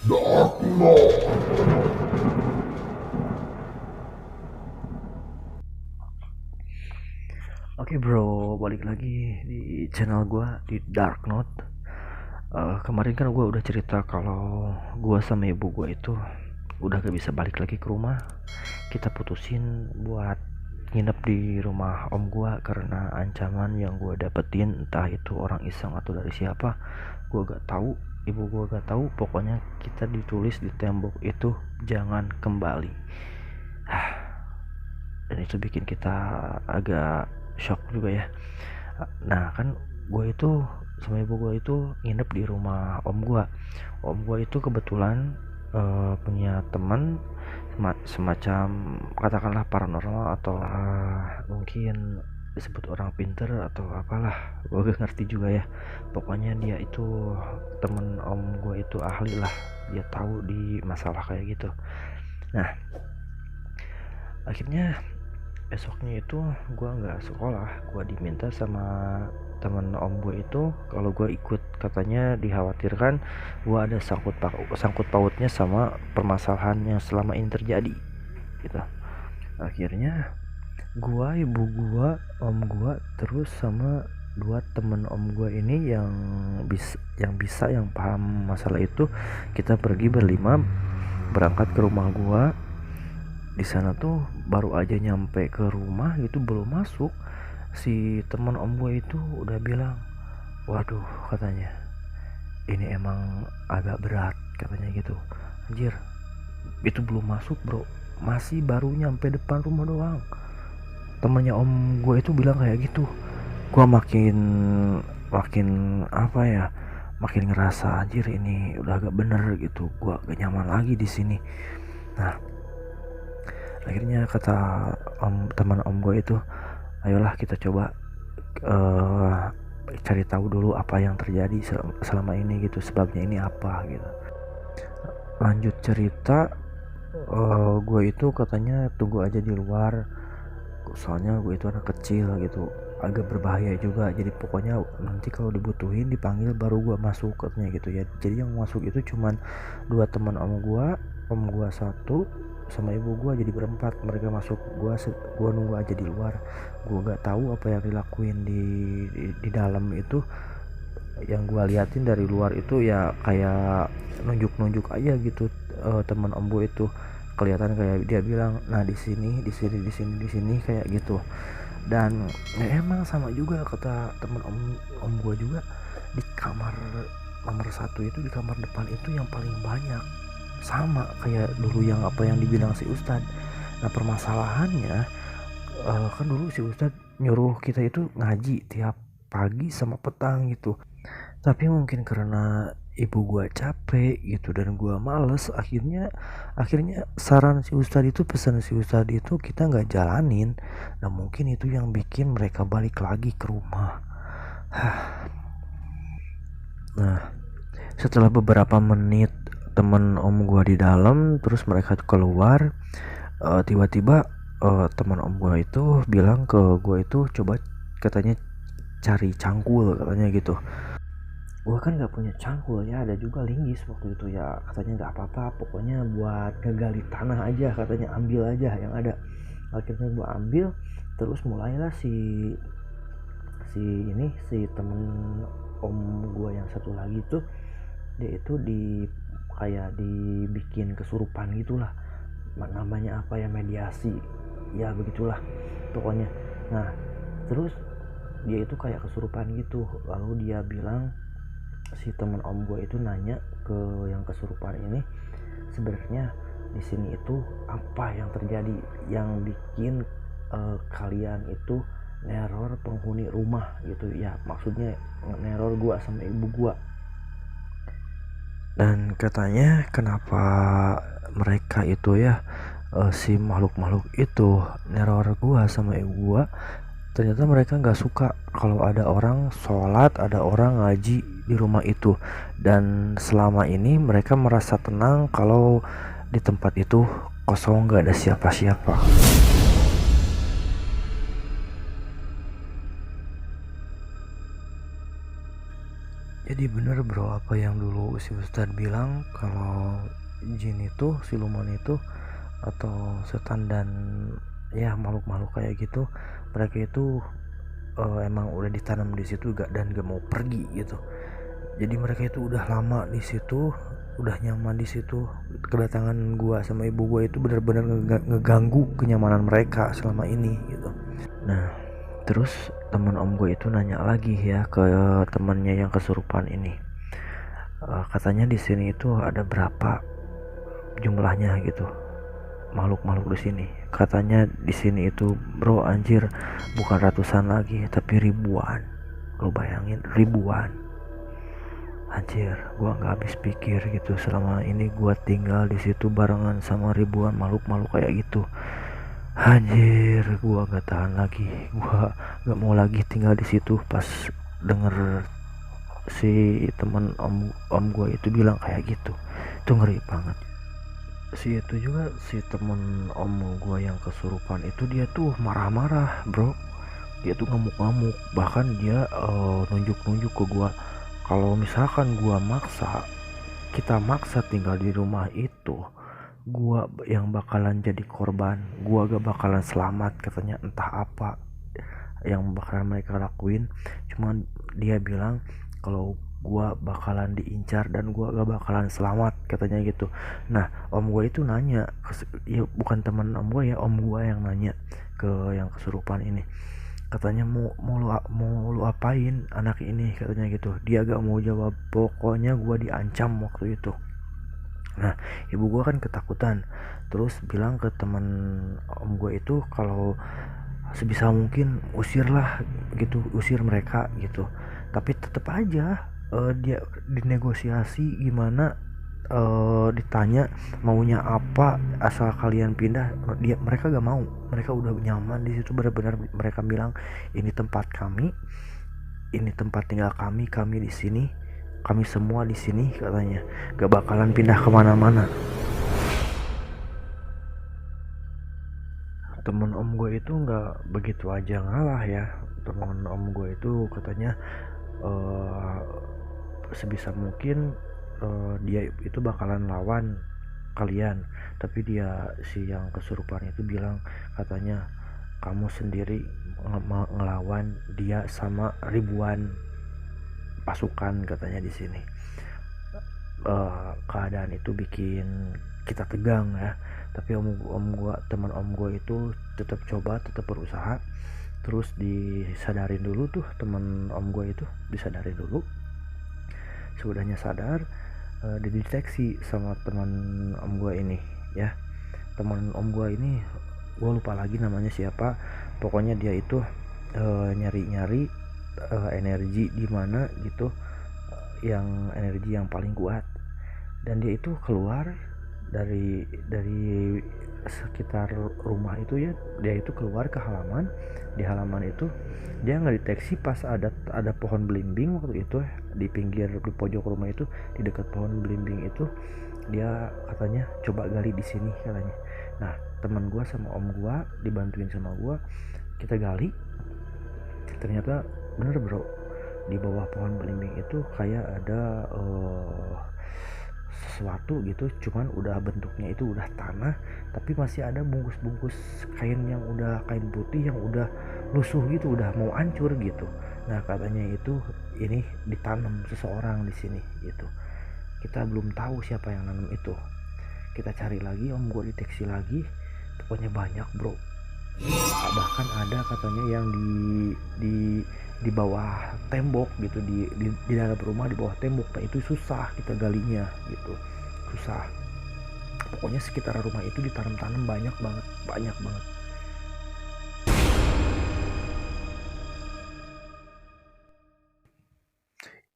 Dark Lord. Oke bro, balik lagi di channel gua di Dark Note. Kemarin kan gua udah cerita kalau gua sama ibu gua itu udah gak bisa balik lagi ke rumah. Kita putusin buat nginep di rumah om gua karena ancaman yang gua dapetin, entah itu orang iseng atau dari siapa, gua gak tahu. Ibu gua gak tahu. Pokoknya kita ditulis di tembok itu jangan kembali. Dan itu bikin kita agak shock juga ya. Nah kan gue itu sama ibu gue itu nginep di rumah om gue. Om gue itu kebetulan punya teman semacam katakanlah paranormal atau mungkin disebut orang pinter atau apalah, gue gak ngerti juga ya. Pokoknya dia itu temen om gue itu ahli lah, dia tahu di masalah kayak gitu. Nah akhirnya besoknya itu gue nggak sekolah, gue diminta sama temen om gue itu kalau gue ikut, katanya dikhawatirkan gue ada sangkut pautnya sama permasalahan yang selama ini terjadi gitu. Akhirnya gue, ibu gue, om gue, terus sama dua temen om gue ini yang paham masalah itu, kita pergi berlima berangkat ke rumah gue. Di sana tuh baru aja nyampe ke rumah gitu, belum masuk, si teman om gue itu udah bilang, waduh katanya ini emang agak berat katanya gitu. Anjir, itu belum masuk bro, masih baru nyampe depan rumah doang. Temennya om gue itu bilang kayak gitu. Gue makin makin apa ya, makin ngerasa anjir ini udah agak bener gitu, gue gak nyaman lagi di sini. Nah akhirnya kata teman om gue itu, ayolah kita coba uh, cari tahu dulu apa yang terjadi selama ini gitu, sebabnya ini apa gitu. Lanjut cerita, gue itu katanya tunggu aja di luar, soalnya gue itu anak kecil gitu, agak berbahaya juga, jadi pokoknya nanti kalau dibutuhin dipanggil baru gue masuk katanya gitu ya. Jadi yang masuk itu cuman dua teman om gue satu sama ibu gue, jadi berempat mereka masuk. Gue nunggu aja di luar. Gue gak tahu apa yang dilakuin di dalam itu. Yang gue liatin dari luar itu ya kayak nunjuk aja gitu. Teman om gue itu kelihatan kayak dia bilang, nah di sini kayak gitu. Dan ya emang sama juga kata temen om gue juga, di kamar nomor satu itu, di kamar depan itu yang paling banyak, sama kayak dulu yang apa yang dibilang si Ustadz. Nah permasalahannya, kan dulu si Ustadz nyuruh kita itu ngaji tiap pagi sama petang gitu, tapi mungkin karena ibu gua capek gitu dan gua males, akhirnya saran si Ustadz itu, pesan si Ustadz itu kita nggak jalanin. Nah mungkin itu yang bikin mereka balik lagi ke rumah. Nah setelah beberapa menit temen om gua di dalam, terus mereka keluar, tiba-tiba teman om gua itu bilang ke gua itu, coba katanya cari cangkul katanya gitu. Gua kan nggak punya cangkul ya, ada juga linggis waktu itu ya, katanya nggak apa-apa, pokoknya buat ngegali tanah aja katanya, ambil aja yang ada. Akhirnya gua ambil, terus mulailah si temen om gua yang satu lagi tuh, dia itu kayak dibikin kesurupan gitulah, namanya apa ya, mediasi ya begitulah pokoknya. Nah terus dia itu kayak kesurupan gitu, lalu dia bilang, si teman om gue itu nanya ke yang kesurupan ini, sebenarnya di sini itu apa yang terjadi yang bikin kalian itu neror penghuni rumah gitu ya, maksudnya neror gue sama ibu gue. Dan katanya kenapa mereka itu ya, si makhluk itu neror gue sama ibu gue. Ternyata mereka nggak suka kalau ada orang sholat, ada orang ngaji di rumah itu. Dan selama ini mereka merasa tenang kalau di tempat itu kosong, nggak ada siapa-siapa. Jadi bener bro, apa yang dulu si Ustadz bilang, kalau jin itu, siluman itu, atau setan dan ya makhluk-makhluk kayak gitu, mereka itu emang udah ditanam di situ gak, dan gak mau pergi gitu. Jadi mereka itu udah lama di situ, udah nyaman di situ. Kedatangan gua sama ibu gua itu benar-benar ngeganggu kenyamanan mereka selama ini gitu. Nah, terus teman om gue itu nanya lagi ya ke temannya yang kesurupan ini. Katanya di sini itu ada berapa jumlahnya gitu, makhluk-makhluk di sini. Katanya di sini itu bro, anjir, bukan ratusan lagi tapi ribuan. Lu bayangin, ribuan. Anjir, gua nggak habis pikir gitu, selama ini gua tinggal di situ barengan sama ribuan makhluk-makhluk kayak gitu. Anjir, gua nggak tahan lagi, gua nggak mau lagi tinggal di situ. Pas denger si teman om gua itu bilang kayak gitu, itu ngeri banget. Si temen om gua yang kesurupan itu, dia tuh marah-marah bro, dia tuh ngamuk-ngamuk. Bahkan dia nunjuk-nunjuk ke gua kalau misalkan kita maksa tinggal di rumah itu, gua yang bakalan jadi korban, gua gak bakalan selamat katanya. Entah apa yang bakalan mereka lakuin, cuman dia bilang kalau gua bakalan diincar dan gua gak bakalan selamat katanya gitu. Nah, om gua itu nanya, ya bukan teman om gua ya, om gua yang nanya ke yang kesurupan ini, katanya mau lu apain anak ini katanya gitu. Dia gak mau jawab, pokoknya gua diancam waktu itu. Nah, ibu gua kan ketakutan, terus bilang ke teman om gua itu kalau sebisa mungkin usirlah gitu, usir mereka gitu. Tapi tetap aja dia dinegosiasi gimana, ditanya maunya apa, asal kalian pindah. Mereka gak mau, mereka udah nyaman di situ. Benar-benar mereka bilang ini tempat kami, ini tempat tinggal kami di sini, kami semua di sini katanya, gak bakalan pindah kemana-mana. Temen om gue itu nggak begitu aja ngalah ya. Temen om gue itu katanya uh, sebisa mungkin dia itu bakalan lawan kalian, tapi dia, si yang kesurupan itu bilang katanya kamu sendiri ngelawan dia sama ribuan pasukan katanya di sini. Keadaan itu bikin kita tegang ya, tapi teman om gua itu tetap coba, tetap berusaha. Terus disadarin dulu tuh, teman om gua itu disadarin dulu. Sudahnya sadar, dideteksi sama teman om gua ini ya. Teman om gua ini gua lupa lagi namanya siapa, pokoknya dia itu nyari-nyari energi di mana gitu, yang energi yang paling kuat. Dan dia itu keluar dari sekitar rumah itu ya. Dia itu keluar ke halaman. Di halaman itu dia nggak deteksi pas ada pohon belimbing waktu itu, di pinggir, di pojok rumah itu, di dekat pohon belimbing itu. Dia katanya coba gali di sini katanya. Nah, teman gua sama om gua dibantuin sama gua, kita gali. Ternyata bener bro, di bawah pohon belimbing itu kayak ada sesuatu gitu, cuman udah bentuknya itu udah tanah, tapi masih ada bungkus-bungkus kain yang udah, kain putih yang udah lusuh gitu, udah mau hancur gitu. Nah, katanya itu ini ditanam seseorang di sini gitu. Kita belum tahu siapa yang nanam itu. Kita cari lagi, om gue deteksi lagi, pokoknya banyak bro. Bahkan ada katanya yang di bawah tembok gitu, di dalam rumah di bawah tembok. Nah, itu susah kita galinya gitu, susah. Pokoknya sekitar rumah itu ditanam-tanam banyak banget, banyak banget.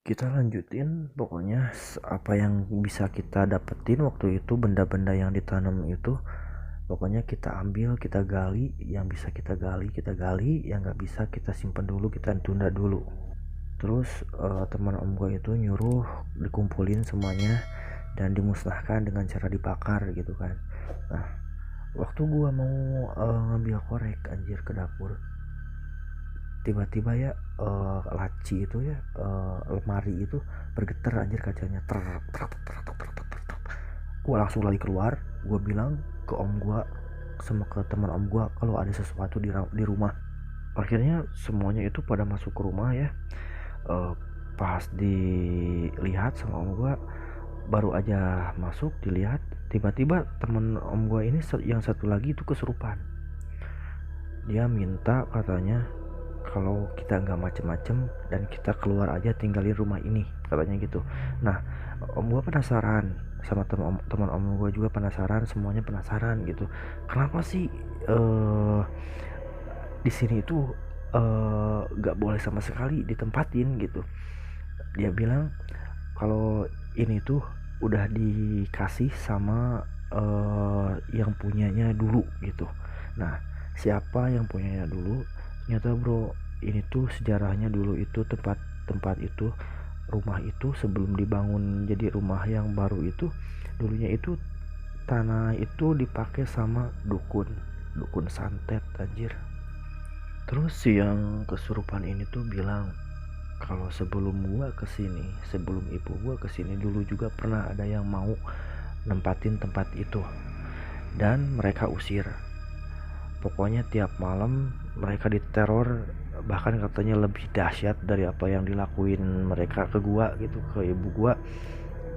Kita lanjutin, pokoknya apa yang bisa kita dapetin waktu itu, benda-benda yang ditanam itu, pokoknya kita ambil, kita gali. Yang bisa kita gali, yang nggak bisa kita simpen dulu, kita tunda dulu. Terus teman om gue itu nyuruh dikumpulin semuanya dan dimusnahkan dengan cara dibakar gitu kan. Nah, waktu gue mau ngambil korek anjir ke dapur, tiba-tiba ya laci itu ya, lemari itu bergetar anjir kacanya. Gue langsung lari keluar, gue bilang ke om gue sama ke teman om gue kalau ada sesuatu di rumah. Akhirnya semuanya itu pada masuk ke rumah ya. Pas dilihat sama om gue, baru aja masuk dilihat, tiba-tiba temen om gue ini yang satu lagi itu kesurupan. Dia minta katanya kalau kita nggak macem-macem dan kita keluar aja tinggalin rumah ini, katanya gitu. Nah, om gue penasaran, sama teman om gue juga penasaran, semuanya penasaran gitu. Kenapa sih di sini itu nggak boleh sama sekali ditempatin gitu? Dia bilang kalau ini tuh udah dikasih sama yang punyanya dulu gitu. Nah, siapa yang punyanya dulu? Ternyata bro, ini tuh sejarahnya dulu itu tempat itu, rumah itu sebelum dibangun jadi rumah yang baru itu, dulunya itu tanah itu dipakai sama dukun santet anjir. Terus si yang kesurupan ini tuh bilang kalau sebelum gua kesini, sebelum ibu gua kesini dulu juga pernah ada yang mau nempatin tempat itu dan mereka usir. Pokoknya tiap malam mereka diteror, bahkan katanya lebih dahsyat dari apa yang dilakuin mereka ke gua gitu, ke ibu gua,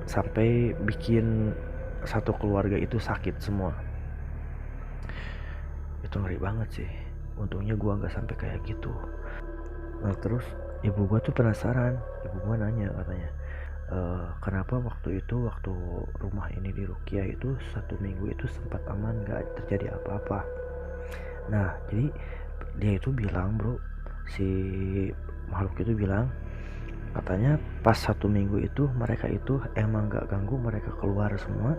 sampai bikin satu keluarga itu sakit semua. Itu ngeri banget sih. Untungnya gua nggak sampai kayak gitu. Nah terus ibu gua tuh penasaran, ibu gua nanya katanya, kenapa waktu rumah ini diruqyah itu 1 minggu itu sempat aman, nggak terjadi apa-apa. Nah jadi dia itu bilang bro, si makhluk itu bilang katanya pas 1 minggu itu mereka itu emang nggak ganggu, mereka keluar semua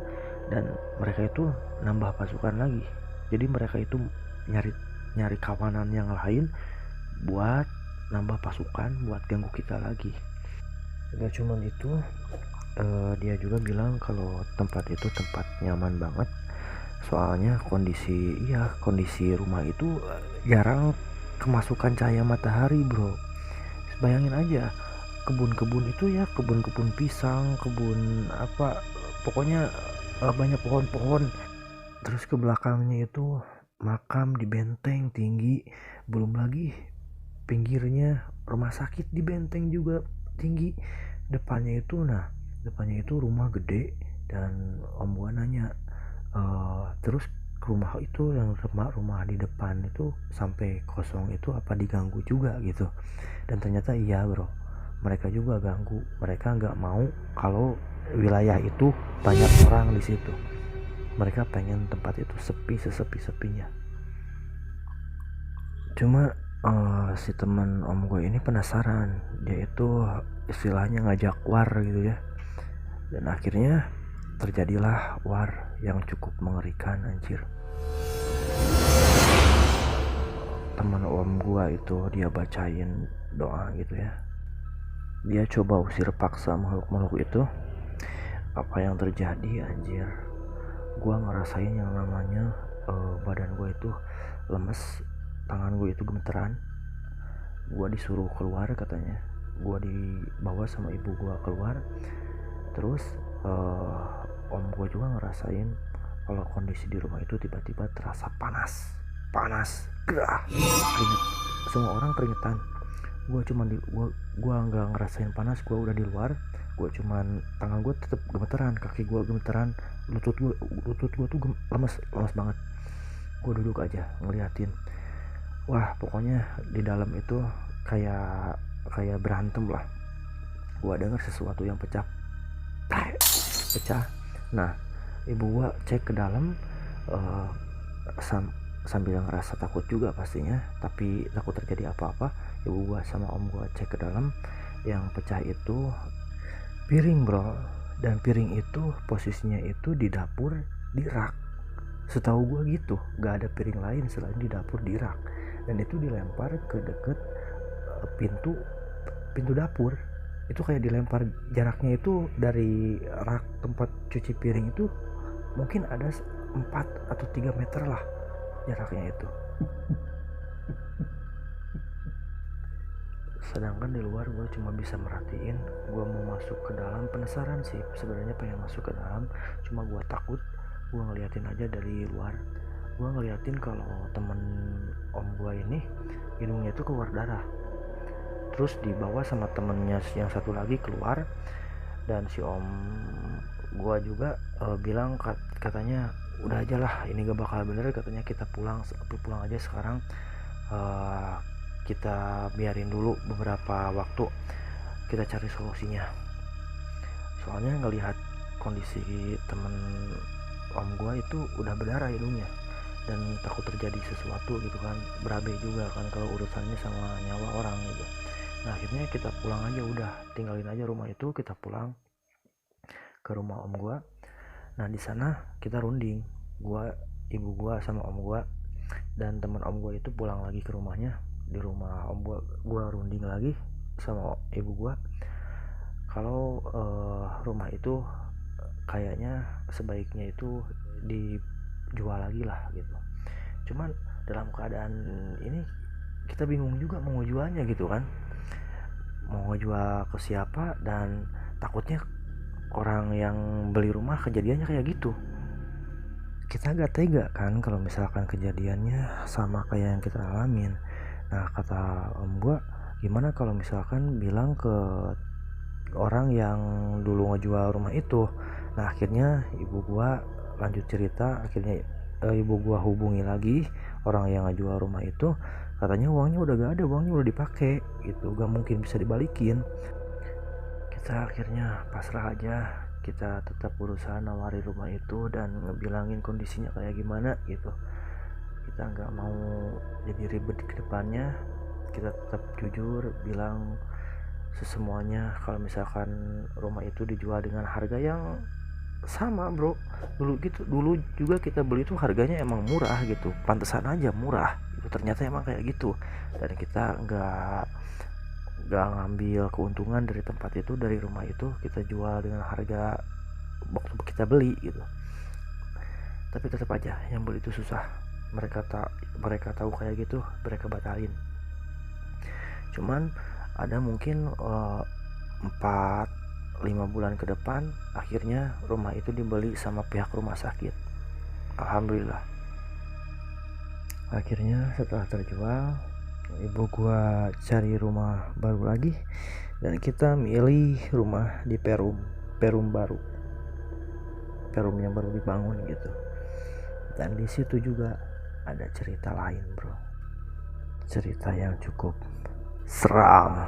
dan mereka itu nambah pasukan lagi. Jadi mereka itu nyari kawanan yang lain buat nambah pasukan buat ganggu kita lagi. Gak cuman itu, dia juga bilang kalau tempat itu tempat nyaman banget, soalnya kondisi rumah itu jarang kemasukan cahaya matahari bro. Bayangin aja, kebun-kebun itu ya, kebun-kebun pisang, kebun apa, pokoknya banyak pohon-pohon. Terus ke belakangnya itu makam di benteng tinggi, belum lagi pinggirnya rumah sakit di benteng juga tinggi. Depannya itu rumah gede, dan om gua nanya, terus rumah itu yang rumah di depan itu sampai kosong itu apa diganggu juga gitu. Dan ternyata iya bro, mereka juga ganggu, mereka nggak mau kalau wilayah itu banyak orang di situ. Mereka pengen tempat itu sepi, sesepi-sepinya. Cuma si teman om gue ini penasaran, dia itu istilahnya ngajak war gitu ya, dan akhirnya terjadilah war yang cukup mengerikan anjir. Teman om gue itu dia bacain doa gitu ya, dia coba usir paksa makhluk-makhluk itu. Apa yang terjadi anjir, gue ngerasain yang namanya badan gue itu lemes, tangan gue itu gemeteran. Gue disuruh keluar katanya, gue dibawa sama ibu gue keluar. Terus om gue juga ngerasain kalau kondisi di rumah itu tiba-tiba terasa panas, gerah, keringet, semua orang keringetan. Gue nggak ngerasain panas, gue udah di luar. Gue cuman tangan gue tetap gemeteran, kaki gue gemeteran, lutut gue tuh lemes banget. Gue duduk aja ngeliatin. Wah pokoknya di dalam itu kayak berantem lah. Gue denger sesuatu yang pecah. Nah ibu gue cek ke dalam, sambil ngerasa takut juga pastinya, tapi takut terjadi apa-apa. Ibu gue sama om gue cek ke dalam, yang pecah itu piring bro. Dan piring itu posisinya itu di dapur, di rak. Setahu gue gitu, gak ada piring lain selain di dapur, di rak. Dan itu dilempar ke deket pintu dapur. Itu kayak dilempar, jaraknya itu dari rak tempat cuci piring itu mungkin ada 4 atau 3 meter lah jaraknya itu. sedangkan di luar gue cuma bisa merhatiin. Gue mau masuk ke dalam, penasaran sih sebenarnya pengen masuk ke dalam, cuma gue takut. Gue ngeliatin aja dari luar, gue ngeliatin kalau temen om gue ini hidungnya tuh keluar darah, terus dibawa sama temennya yang satu lagi keluar. Dan si om gue juga bilang katanya udah aja lah, ini gak bakal bener, katanya kita pulang aja sekarang. Kita biarin dulu beberapa waktu, kita cari solusinya. Soalnya ngelihat kondisi temen om gue itu udah berdarah hidungnya, dan takut terjadi sesuatu gitu kan, berabe juga kan kalau urusannya sama nyawa orang gitu. Nah akhirnya kita pulang aja, udah tinggalin aja rumah itu, kita pulang ke rumah om gue. Nah di sana kita runding, gue, ibu gue sama om gue, dan teman om gue itu pulang lagi ke rumahnya. Di rumah om gue runding lagi sama ibu gue kalau rumah itu kayaknya sebaiknya itu dijual lagi lah gitu. Cuman dalam keadaan ini kita bingung juga mau jualnya gitu kan, mau jual ke siapa, dan takutnya orang yang beli rumah kejadiannya kayak gitu. Kita gak tega kan kalau misalkan kejadiannya sama kayak yang kita alamin. Nah kata om gua, gimana kalau misalkan bilang ke orang yang dulu ngejual rumah itu. Nah akhirnya ibu gua lanjut cerita, akhirnya ibu gua hubungi lagi orang yang ngejual rumah itu. Katanya uangnya udah gak ada, uangnya udah dipakai gitu, gak mungkin bisa dibalikin. Kita akhirnya pasrah aja, kita tetap berusaha nawari rumah itu dan ngebilangin kondisinya kayak gimana gitu. Kita nggak mau jadi ribet ke depannya, kita tetap jujur bilang sesemuanya. Kalau misalkan rumah itu dijual dengan harga yang sama bro, dulu juga kita beli itu harganya emang murah gitu, pantesan aja murah itu, ternyata emang kayak gitu. Dan kita nggak ngambil keuntungan dari tempat itu, dari rumah itu, kita jual dengan harga waktu kita beli gitu. Tapi tetap aja yang beli itu susah, mereka tahu kayak gitu, mereka batalin. Cuman ada mungkin 4-5 bulan ke depan, akhirnya rumah itu dibeli sama pihak rumah sakit. Alhamdulillah, akhirnya setelah terjual, ibu gua cari rumah baru lagi, dan kita milih rumah di Perum yang baru dibangun gitu. Dan di situ juga ada cerita lain bro, cerita yang cukup seram.